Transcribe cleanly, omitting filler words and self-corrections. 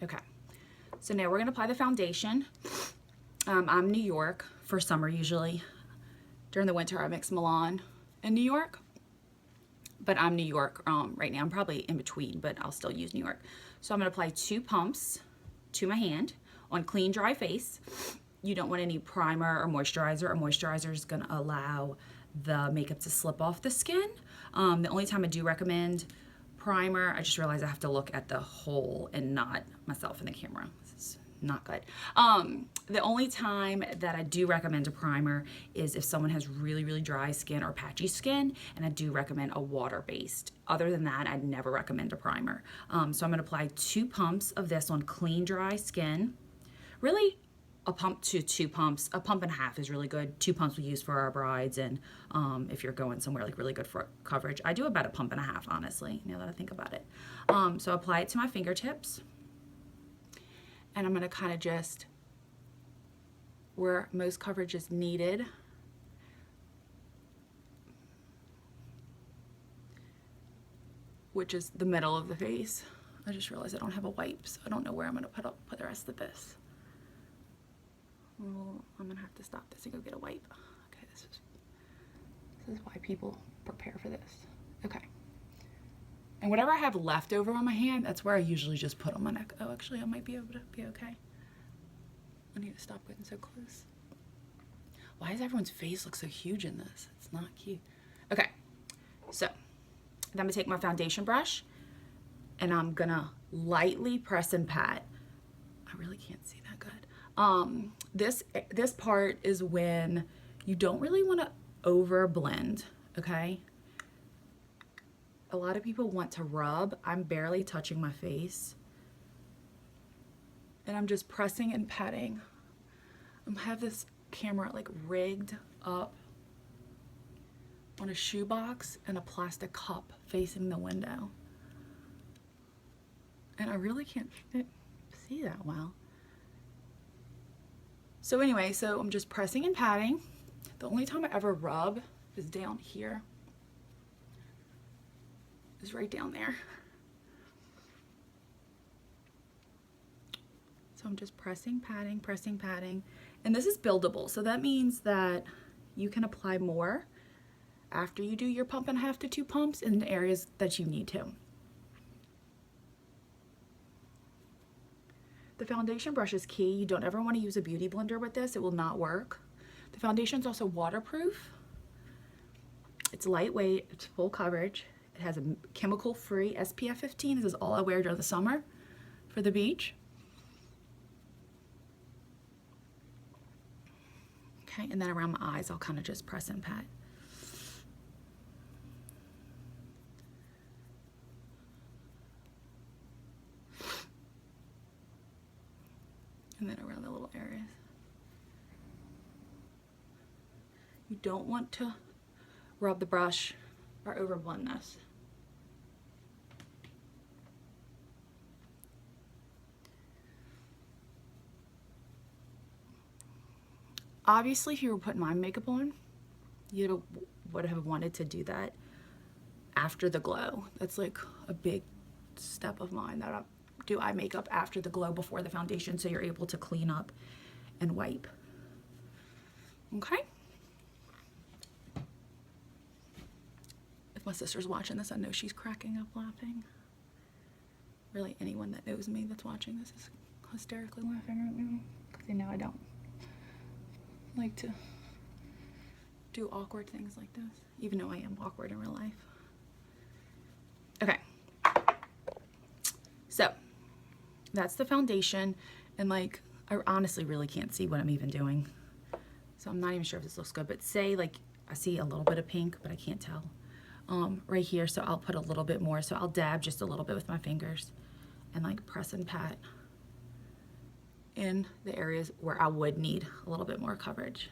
Okay, so now we're gonna apply the foundation. I'm New York for summer usually. During the winter I mix Milan and New York, but I'm New York right now. I'm probably in between, but I'll still use New York. So I'm gonna apply 2 pumps to my hand on clean, dry face. You don't want any primer or moisturizer. A moisturizer is gonna allow the makeup to slip off the skin. The only time I do recommend primer, I just realized I have to look at the hole and not myself in the camera. This is not good. The only time that I do recommend a primer is if someone has really, really dry skin or patchy skin, and I do recommend a water-based. Other than that, I'd never recommend a primer. So I'm gonna apply 2 pumps of this on clean, dry skin. Really, a pump to 2 pumps. A pump and a half is really good. 2 pumps we use for our brides, and if you're going somewhere like really good for coverage. I do about a pump and a half, honestly, now that I think about it. So apply it to my fingertips, and I'm gonna kind of just, where most coverage is needed, which is the middle of the face. I just realized I don't have a wipe, so I don't know where I'm gonna put the rest of this. Well, I'm gonna have to stop this and go get a wipe. Okay, this is why people prepare for this. Okay. And whatever I have left over on my hand, that's where I usually just put on my neck. Oh, actually, I might be able to be okay. I need to stop getting so close. Why does everyone's face look so huge in this? It's not cute. Okay, so then I'm gonna take my foundation brush and I'm gonna lightly press and pat. I really can't see that good. This part is when you don't really want to over blend, okay? A lot of people want to rub. I'm barely touching my face. And I'm just pressing and patting. I have this camera like rigged up on a shoebox and a plastic cup facing the window. And I really can't see that well. So anyway, so I'm just pressing and patting. The only time I ever rub is down here. Is right down there. So I'm just pressing, patting. And this is buildable. So that means that you can apply more after you do your pump and a half to 2 pumps in the areas that you need to. The foundation brush is key. You don't ever want to use a beauty blender with this. It will not work. The foundation is also waterproof. It's lightweight. It's full coverage. It has a chemical-free SPF 15. This is all I wear during the summer for the beach. Okay, and then around my eyes, I'll kind of just press and pat. And then around the little areas. You don't want to rub the brush or over blend this. Obviously, if you were putting my makeup on, you would have wanted to do that after the glow. That's like a big step of mine, that I do eye makeup after the glow, before the foundation, so you're able to clean up and wipe. Okay? If my sister's watching this, I know she's cracking up laughing. Really, anyone that knows me that's watching this is hysterically laughing at me, because they know I don't like to do awkward things like this, even though I am awkward in real life. Okay, so that's the foundation, and like, I honestly really can't see what I'm even doing, so I'm not even sure if this looks good, but say like I see a little bit of pink, but I can't tell right here, so I'll put a little bit more. So I'll dab just a little bit with my fingers and like press and pat in the areas where I would need a little bit more coverage.